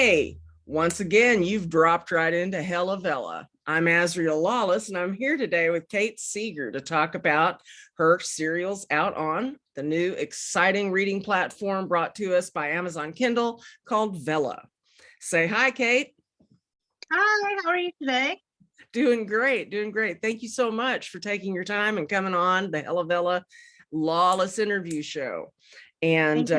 Hey, once again, you've dropped right into Hella Vella. I'm Azriel Lawless, and I'm here today with Kate Seger to talk about her serials out on the new exciting reading platform brought to us by Amazon Kindle called Vella. Say hi, Kate. Hi, how are you today? Doing great, doing great. Thank you so much for taking your time and coming on the Hella Vella Lawless interview show. And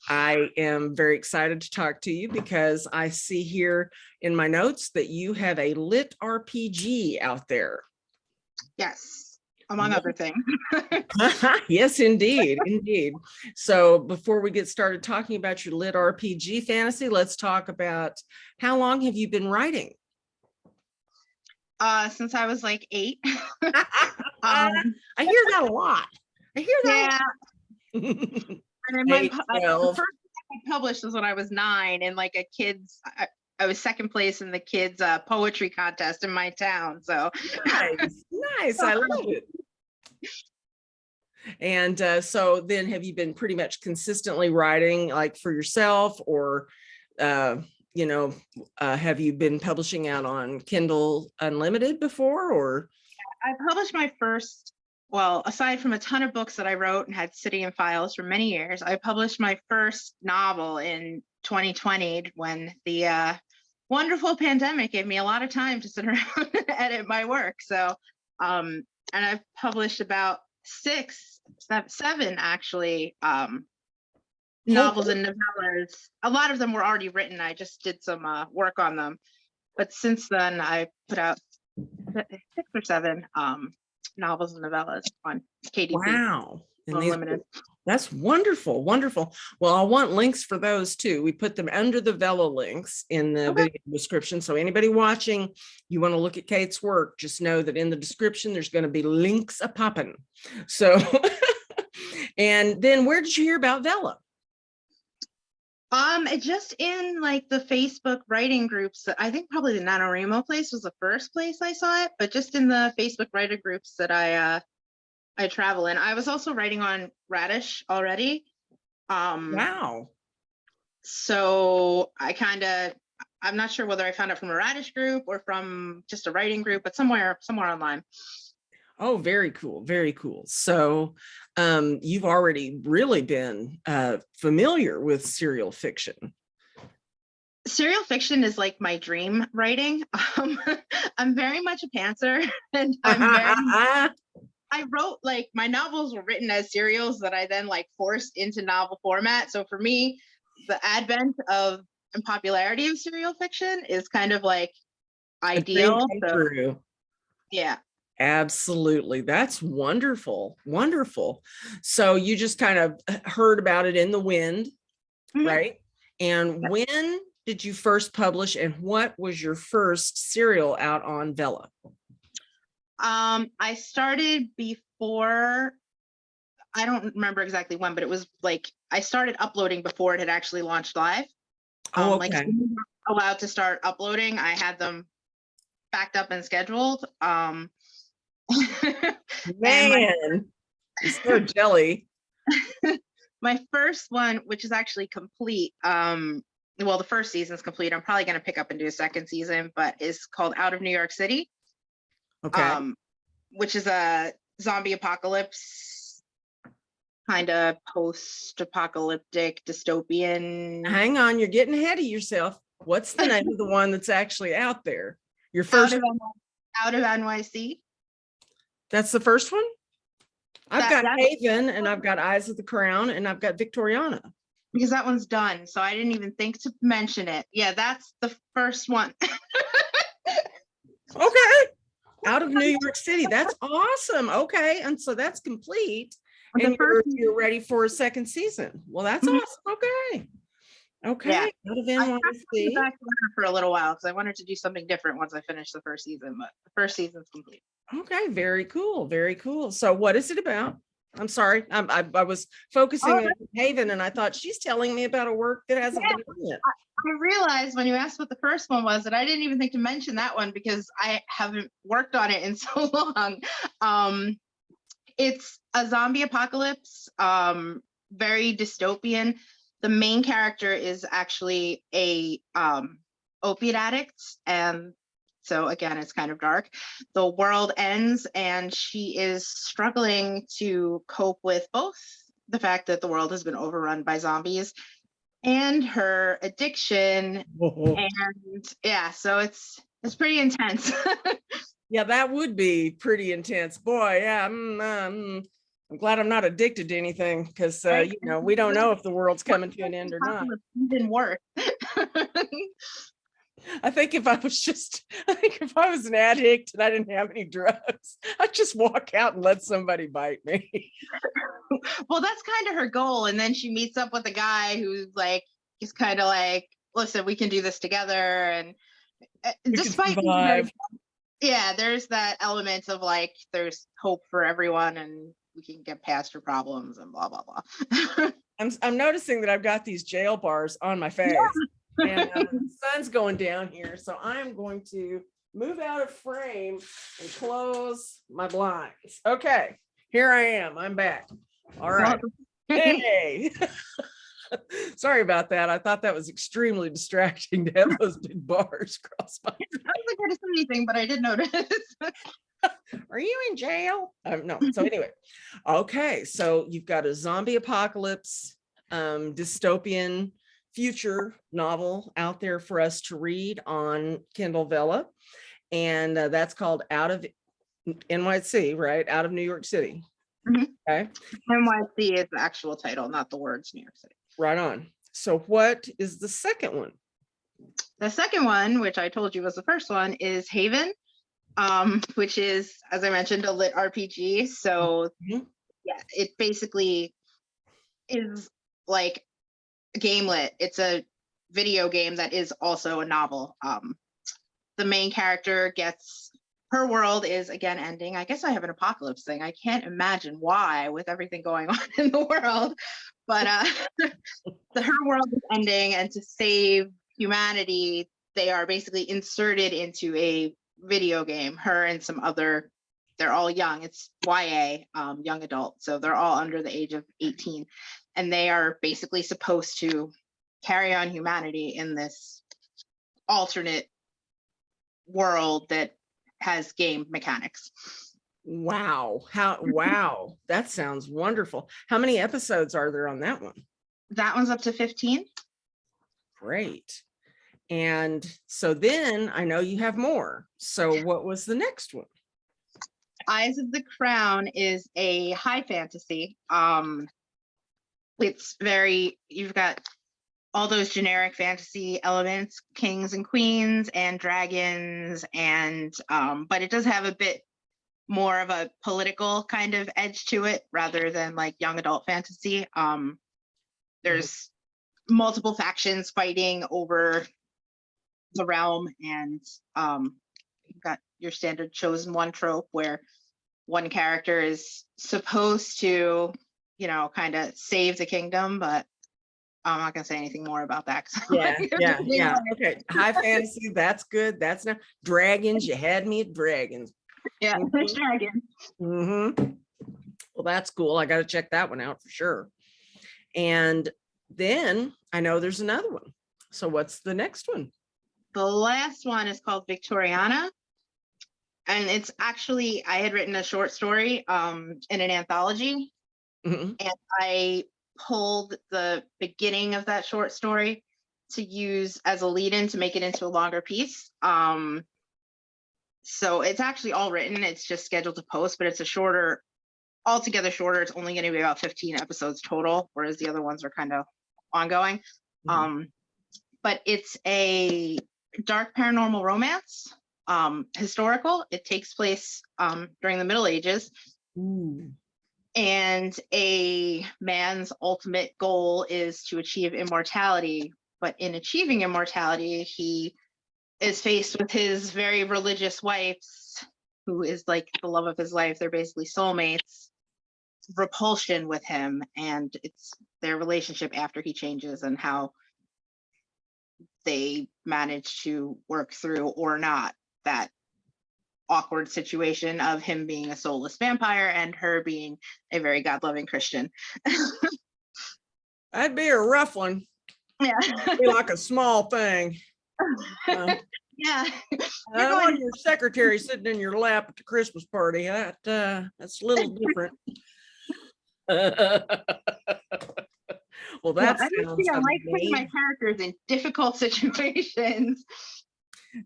I am very excited to talk to you because I see here in my notes that you have a lit RPG out there. Yes, among other things. Yes, indeed, indeed. So before we get started talking about your lit RPG fantasy, let's talk about how long have you been writing? Since I was like 8. I hear that a lot. I hear that. Yeah. And Eight, the 12. first book I published was when I was 9 in like a kids. I was second place in the kids poetry contest in my town. So Nice, nice. I love it. And so then have you been pretty much consistently writing like for yourself, or have you been publishing out on Kindle Unlimited before? Or I published my first, well, aside from a ton of books that I wrote and had sitting in files for many years, I published my first novel in 2020 when the wonderful pandemic gave me a lot of time to sit around and edit my work. So, and I've published about 7 actually, novels and novellas. A lot of them were already written. I just did some work on them. But since then, I put out 6 or 7 novels and novellas on KDP. wow. Unlimited. That's wonderful, wonderful. Well, I want links for those too. We put them under the Vella links in the video description. So anybody watching, you want to look at Kate's work, just know that in the description, there's going to be links a popping. So, and then where did you hear about Vella? Just in like the Facebook writing groups. I think probably the NaNoWriMo place was the first place I saw it, but just in the Facebook writer groups that I travel in. I was also writing on Radish already. Wow. So I'm not sure whether I found it from a Radish group or from just a writing group, but somewhere online. Oh, very cool. Very cool. So you've already really been familiar with serial fiction. Serial fiction is like my dream writing. I'm very much a pantser, and I wrote, like, my novels were written as serials that I then like forced into novel format. So for me, the advent of and popularity of serial fiction is kind of like ideal. True. Yeah. Absolutely. That's wonderful. Wonderful. So you just kind of heard about it in the wind, right? And when did you first publish, and what was your first serial out on Vella? I started before, I don't remember exactly when, but it was like I started uploading before it had actually launched live. Like allowed to start uploading. I had them backed up and scheduled. Man, it's so jelly. My first one, which is actually complete, well, the first season's complete. I'm probably going to pick up and do a second season, but is called Out of New York City. Okay. Which is a zombie apocalypse, kind of post-apocalyptic dystopian. Hang on, you're getting ahead of yourself. What's the name of the one that's actually out there? Your first Out of NYC. That's the first one? I've got Haven, and I've got Eyes of the Crown, and I've got Victoriana. Because that one's done, so I didn't even think to mention it. Yeah, that's the first one. Okay. Out of New York City. That's awesome. Okay. And so that's complete. And you're ready for a second season. Well, that's awesome. Okay. Okay. Yeah. Out of NYC. Back for a little while because I wanted to do something different once I finished the first season, but the first season's complete. Okay. Very cool. Very cool. So what is it about? I'm sorry. I was focusing on Haven, and I thought she's telling me about a work that hasn't been done yet. I realized when you asked what the first one was that I didn't even think to mention that one because I haven't worked on it in so long. It's a zombie apocalypse, very dystopian. the main character is actually a opiate addict, and so again, it's kind of dark. The world ends, and she is struggling to cope with both the fact that the world has been overrun by zombies and her addiction. And yeah, so it's pretty intense. Yeah, that would be pretty intense. Boy, yeah. I'm glad I'm not addicted to anything, because Right? you know, we don't know if the world's coming to an end or not. Even worse. I think if I was an addict and I didn't have any drugs, I'd just walk out and let somebody bite me. Well, that's kind of her goal. And then she meets up with a guy who's like, he's kind of like, listen, we can do this together. And despite being very, yeah, there's that element of like, there's hope for everyone and we can get past her problems and blah, blah, blah. I'm noticing that I've got these jail bars on my face. Yeah. And the sun's going down here. So I'm going to move out of frame and close my blinds. Okay, here I am. I'm back. All right. Hey. Sorry about that. I thought that was extremely distracting to have those big bars across my face. I wasn't going to say anything, but I did notice. Are you in jail? No. So anyway, okay. So you've got a zombie apocalypse, dystopian future novel out there for us to read on Kindle Vella. And that's called Out of NYC, right? Out of New York City. Mm-hmm. Okay. NYC is the actual title, not the words New York City. Right on. So what is the second one? The second one, which I told you was the first one, is Haven, which is, as I mentioned, a lit RPG. So yeah, it basically is like game lit. It's a video game that is also a novel. The main character gets, her world is again ending. I guess I have an apocalypse thing. I can't imagine why with everything going on in the world, but her world is ending, and to save humanity, they are basically inserted into a video game. Her and some other, they're all young. It's YA, young adult. So they're all under the age of 18. And they are basically supposed to carry on humanity in this alternate world that has game mechanics. Wow. Wow. That sounds wonderful. How many episodes are there on that one? That one's up to 15. Great. And so then I know you have more. So what was the next one? Eyes of the Crown is a high fantasy. It's very, you've got all those generic fantasy elements, kings and queens and dragons, and but it does have a bit more of a political kind of edge to it rather than like young adult fantasy. There's multiple factions fighting over the realm, and you've got your standard chosen one trope where one character is supposed to, you know, kind of save the kingdom, but I'm not gonna say anything more about that. Yeah. Okay. High fantasy, that's good. That's not dragons. You had me at dragons. Yeah, there's dragons. Well, that's cool. I got to check that one out for sure. And then I know there's another one. So what's the next one? The last one is called Victoriana. And it's actually, I had written a short story in an anthology. And I pulled the beginning of that short story to use as a lead-in to make it into a longer piece. So it's actually all written. It's just scheduled to post, but it's a shorter, altogether shorter. It's only going to be about 15 episodes total, whereas the other ones are kind of ongoing. But it's a dark paranormal romance, historical. It takes place during the Middle Ages. And a man's ultimate goal is to achieve immortality. But in achieving immortality, he is faced with his very religious wife, who is like the love of his life. They're basically soulmates. Repulsion with him, and it's their relationship after he changes and how they manage to work through or not that awkward situation of him being a soulless vampire and her being a very God-loving Christian. That'd be a rough one. Yeah. Be like a small thing. Yeah. I don't want your secretary sitting in your lap at the Christmas party. That's a little different. Well, that I sounds like putting my amazing. characters in difficult situations.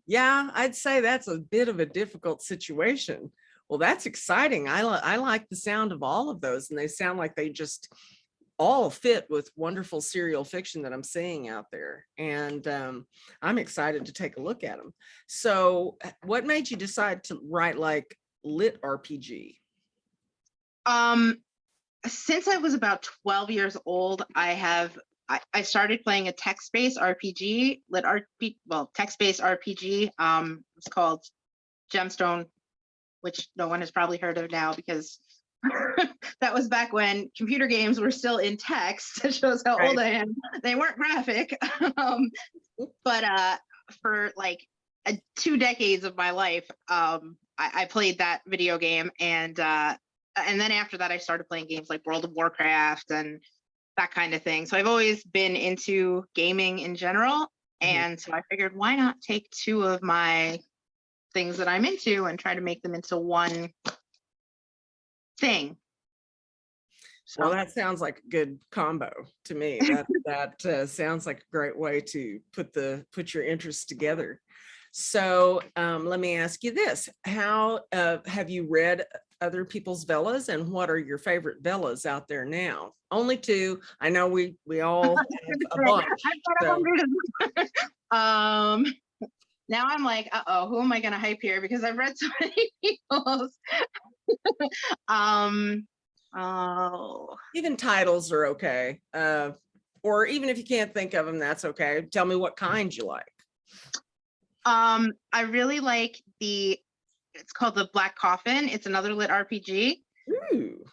Yeah, I'd say that's a bit of a difficult situation. Well, that's exciting. I like the sound of all of those, and they sound like they just all fit with wonderful serial fiction that I'm seeing out there. And I'm excited to take a look at them. So what made you decide to write like lit RPG? Since I was about 12 years old, I started playing a text-based RPG, text-based RPG. It's called Gemstone, which no one has probably heard of now because that was back when computer games were still in text. It shows how old I am. They weren't graphic. But for like 2 decades of my life, I played that video game, and then after that, I started playing games like World of Warcraft and that kind of thing. So I've always been into gaming in general. And so I figured, why not take 2 of my things that I'm into and try to make them into one thing. So. Well, that sounds like a good combo to me. That sounds like a great way to put your interests together. So let me ask you this: how have you read other people's Vellas, and what are your favorite Vellas out there now? Only 2. I know we all have a bunch. So. Now I'm like, who am I gonna hype here? Because I've read so many people's. Even titles are okay. Or even if you can't think of them, that's okay. Tell me what kind you like. I really like it's called The Black Coffin. It's another lit RPG. Ooh.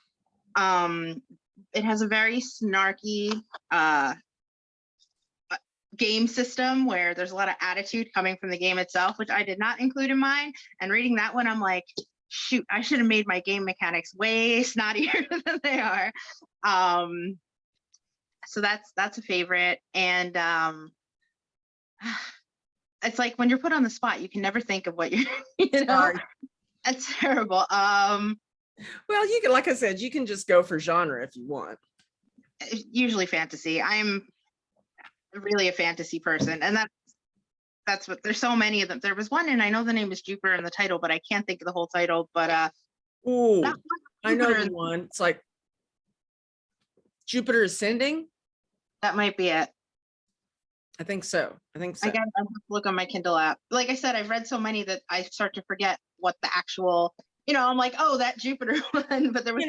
It has a very snarky game system where there's a lot of attitude coming from the game itself, which I did not include in mine. And reading that one, I'm like, shoot, I should have made my game mechanics way snottier than they are. So that's a favorite. And it's like when you're put on the spot, you can never think of what you're, Sorry. That's terrible. Well, you can, like I said, you can just go for genre if you want. Usually fantasy. I'm really a fantasy person, and that's what, there's so many of them. There was one, and I know the name is Jupiter in the title, but I can't think of the whole title. But I know the one. It's like Jupiter Ascending. That might be it. I think so. I have to look on my Kindle app. Like I said, I've read so many that I start to forget what the actual, I'm like, oh, that Jupiter one, but there was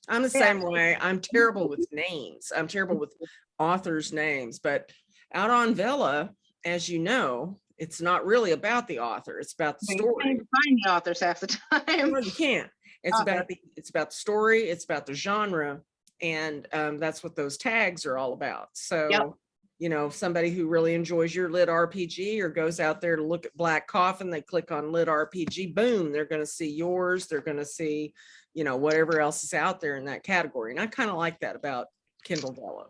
I'm the same way. I'm terrible with names. I'm terrible with authors' names, but out on Vella, as you know, it's not really about the author. It's about the story. You can't find the authors half the time. Well, you can't. It's about the story. It's about the genre, and that's what those tags are all about. So, somebody who really enjoys your lit RPG or goes out there to look at Black Coffin, they click on lit RPG, boom, they're going to see yours. They're going to see, whatever else is out there in that category. And I kind of like that about Kindle Vella.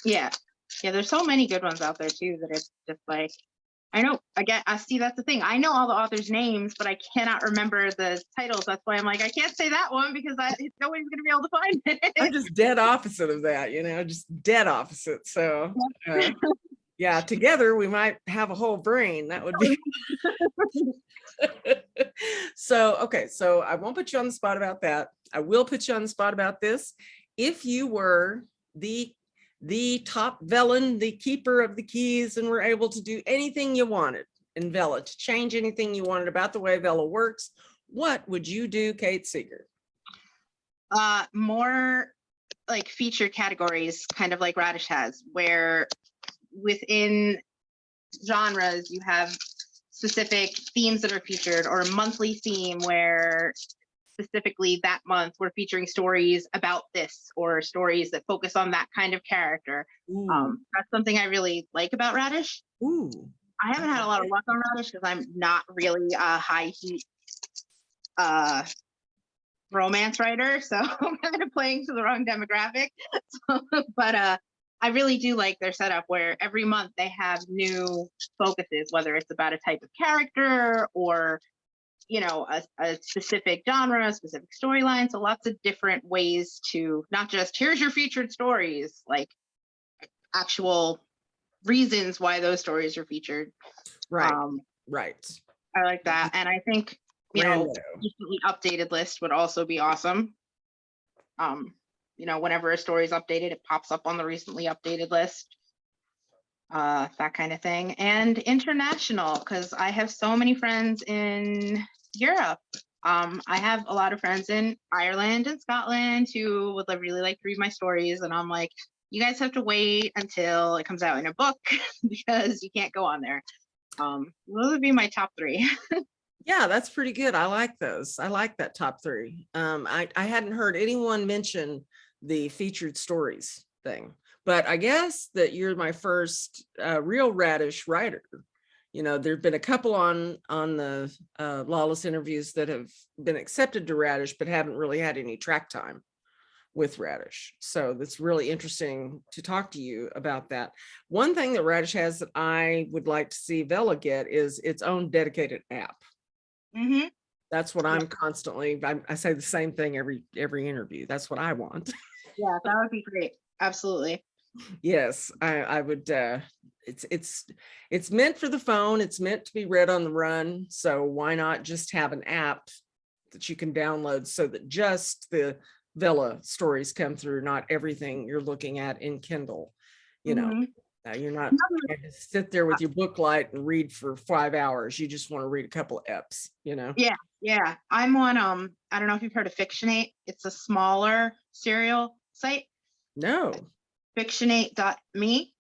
Yeah. There's so many good ones out there too that it's just like, I see that's the thing. I know all the authors' names, but I cannot remember the titles. That's why I'm like, I can't say that one because nobody's going to be able to find it. I'm just dead opposite of that, just dead opposite. So yeah, together we might have a whole brain. That would be. So, okay. So I won't put you on the spot about that. I will put you on the spot about this. If you were the top Vellan, the keeper of the keys, and were able to do anything you wanted in Vella, to change anything you wanted about the way Vella works, what would you do, Kate Seger? More like feature categories, kind of like Radish has, where within genres you have specific themes that are featured, or a monthly theme where specifically that month we're featuring stories about this, or stories that focus on that kind of character. That's something I really like about Radish. I haven't had a lot of luck on Radish because I'm not really a high heat romance writer, so I'm kind of playing to the wrong demographic. So, but I really do like their setup where every month they have new focuses, whether it's about a type of character or, you know, a specific genre, a specific storyline. So lots of different ways to not just here's your featured stories, like actual reasons why those stories are featured. Right. Right. I like that. And I think, you know, recently updated list would also be awesome. You know, whenever a story is updated, it pops up on the recently updated list. That kind of thing. And international, because I have so many friends in Europe. I have a lot of friends in Ireland and Scotland who would really like to read my stories. And I'm like, you guys have to wait until it comes out in a book because you can't go on there. Those would be my top 3. Yeah, that's pretty good. I like those. I like that top 3. I hadn't heard anyone mention the featured stories thing, but I guess that you're my first real Radish writer. You know, there've been a couple on the Lawless interviews that have been accepted to Radish, but haven't really had any track time with Radish. So that's really interesting to talk to you about that. One thing that Radish has that I would like to see Vella get is its own dedicated app. Mm-hmm. That's what I'm constantly, I say the same thing every interview. That's what I want. Yeah, that would be great. Absolutely. Yes, I would. It's meant for the phone. It's meant to be read on the run. So why not just have an app that you can download so that just the Vella stories come through, not everything you're looking at in Kindle. You know, you're not going to sit there with your book light and read for 5 hours. You just want to read a couple of eps, you know? Yeah. I'm on, I don't know if you've heard of Fictionate. It's a smaller serial site. No. Fictionate.me.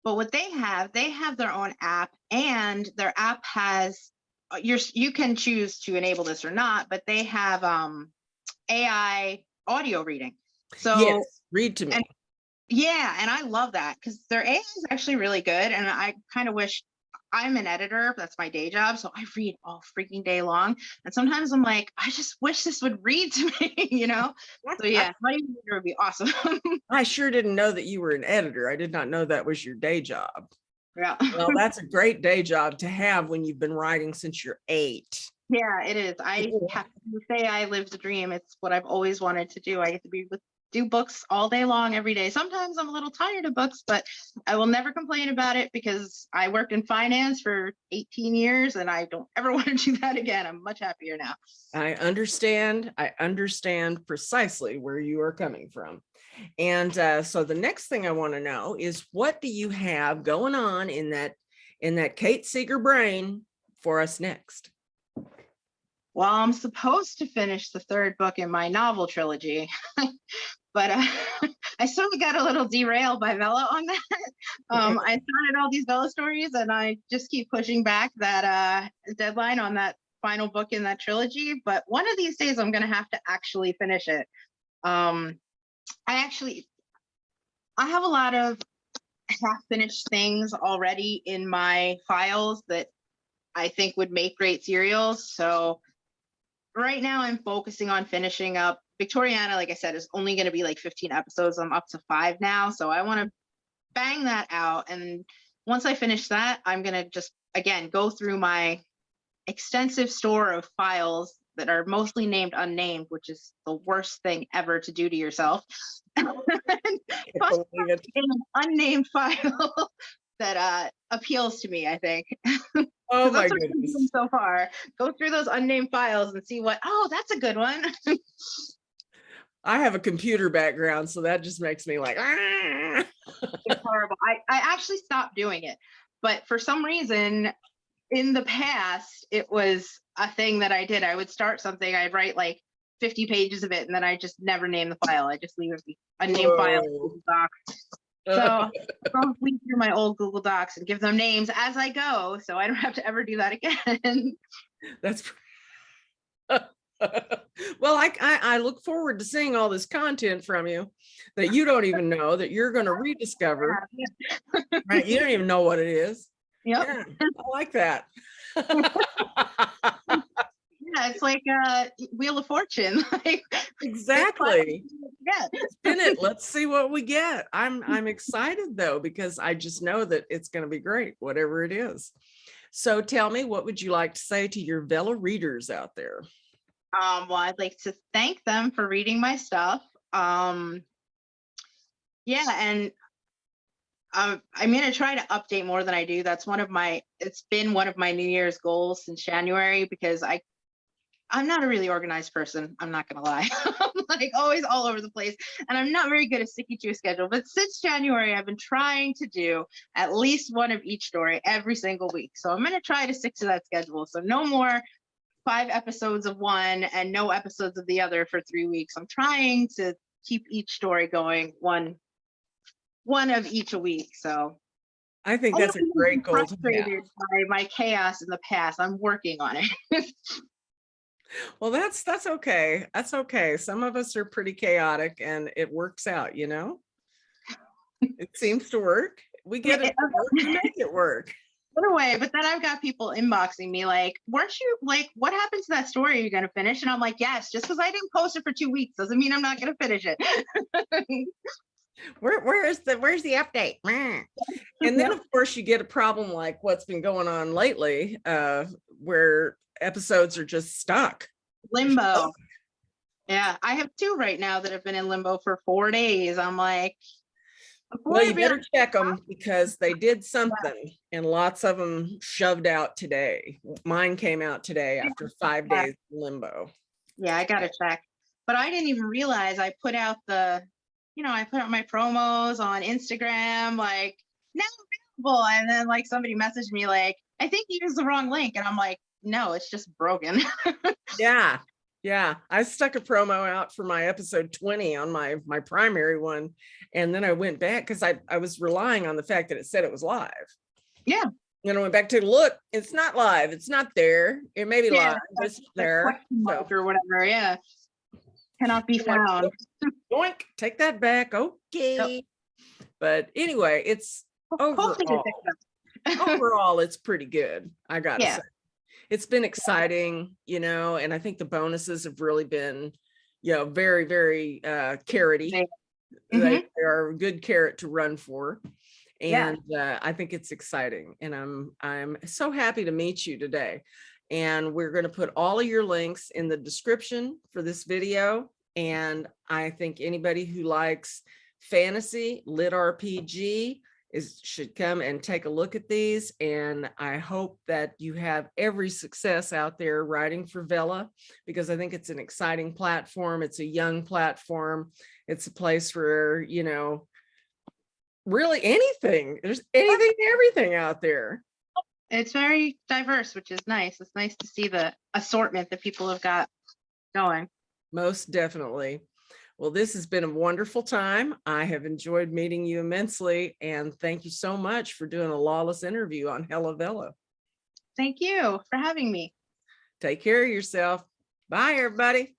But what they have their own app, and their app has, you can choose to enable this or not, but they have AI audio reading. So yes, read to me. And I love that because their AI is actually really good. And I kind of wish, I'm an editor, that's my day job. So I read all freaking day long. And sometimes I'm like, I just wish this would read to me, you know? So yeah, my editor would be awesome. I sure didn't know that you were an editor. I did not know that was your day job. Yeah. Well, that's a great day job to have when you've been writing since you're 8. Yeah, it is. I have to say I live the dream. It's what I've always wanted to do. I get to do books all day long, every day. Sometimes I'm a little tired of books, but I will never complain about it because I worked in finance for 18 years and I don't ever want to do that again. I'm much happier now. I understand precisely where you are coming from. And so the next thing I want to know is, what do you have going on in that Kate Seger brain for us next? Well, I'm supposed to finish the 3rd book in my novel trilogy, but I sort of got a little derailed by Vella on that. I started all these Vella stories and I just keep pushing back that deadline on that final book in that trilogy. But one of these days I'm going to have to actually finish it. I have a lot of half-finished things already in my files that I think would make great serials. So right now I'm focusing on finishing up Victoriana. Like I said, is only going to be like 15 episodes. I'm up to 5 now. So I want to bang that out. And once I finish that, I'm going to just, again, go through my extensive store of files that are mostly named unnamed, which is the worst thing ever to do to yourself. In an unnamed file that appeals to me, I think. Oh my goodness. So far, go through those unnamed files and see oh, that's a good one. I have a computer background, so that just makes me like, It's horrible. I actually stopped doing it, but for some reason in the past, it was a thing that I did. I would start something, I'd write like 50 pages of it, and then I just never name the file. I just leave it unnamed file in Google Docs. So I'll read through my old Google Docs and give them names as I go, so I don't have to ever do that again. That's well, I look forward to seeing all this content from you that you don't even know that you're going to rediscover. Right? You don't even know what it is. Yep. Yeah, I like that. Yeah, it's like Wheel of Fortune. Like, Exactly. yeah. Spin it. Let's see what we get. I'm excited though, because I just know that it's going to be great, whatever it is. So tell me, what would you like to say to your Vella readers out there? Well, I'd like to thank them for reading my stuff. Yeah, and I'm gonna try to update more than I do. That's it's been one of my New Year's goals since January, because I'm not a really organized person. I'm not gonna lie. I'm like always all over the place, and I'm not very good at sticking to a schedule. But since January, I've been trying to do at least one of each story every single week. So I'm gonna try to stick to that schedule. So no more 5 episodes of one and no episodes of the other for 3 weeks. I'm trying to keep each story going, one of each a week. So I think that's a great goal to have. Frustrated by my chaos in the past. I'm working on it. Well, that's okay. That's okay. Some of us are pretty chaotic and it works out, you know? It seems to work. We get it to work, we make it work. Other way, but then I've got people inboxing me like, weren't you like, what happened to that story? Are you gonna finish? And I'm like, yes, just because I didn't post it for 2 weeks doesn't mean I'm not gonna finish it. Where's the update? And then of course you get a problem like what's been going on lately, where episodes are just stuck. Limbo. Yeah, I have 2 right now that have been in limbo for 4 days. I'm like, well, you better check them, because they did something and lots of them shoved out today. Mine came out today after 5 days in limbo. Yeah, I gotta check. But I didn't even realize I put out I put out my promos on Instagram, like, now available. And then like somebody messaged me like, I think you used the wrong link. And I'm like, no, it's just broken. Yeah. I stuck a promo out for my episode 20 on my primary one. And then I went back because I was relying on the fact that it said it was live. Yeah. And I went back to look, it's not live. It's not there. It may be live, but it's there. So. Or whatever. Yeah. Cannot be found. Yoink, take that back. Okay. Yep. But anyway, it's overall, it's pretty good. I gotta say. It's been exciting, and I think the bonuses have really been, very, very carroty. They are a good carrot to run for. And I think it's exciting. And I'm so happy to meet you today. And we're going to put all of your links in the description for this video. And I think anybody who likes fantasy, lit RPG, should come and take a look at these. And I hope that you have every success out there writing for Vella, because I think it's an exciting platform. It's a young platform. It's a place for, really anything. There's anything and everything out there. It's very diverse, which is nice. It's nice to see the assortment that people have got going. Most definitely. Well, this has been a wonderful time. I have enjoyed meeting you immensely. And thank you so much for doing a Lawless interview on Hello Vella. Thank you for having me. Take care of yourself. Bye, everybody.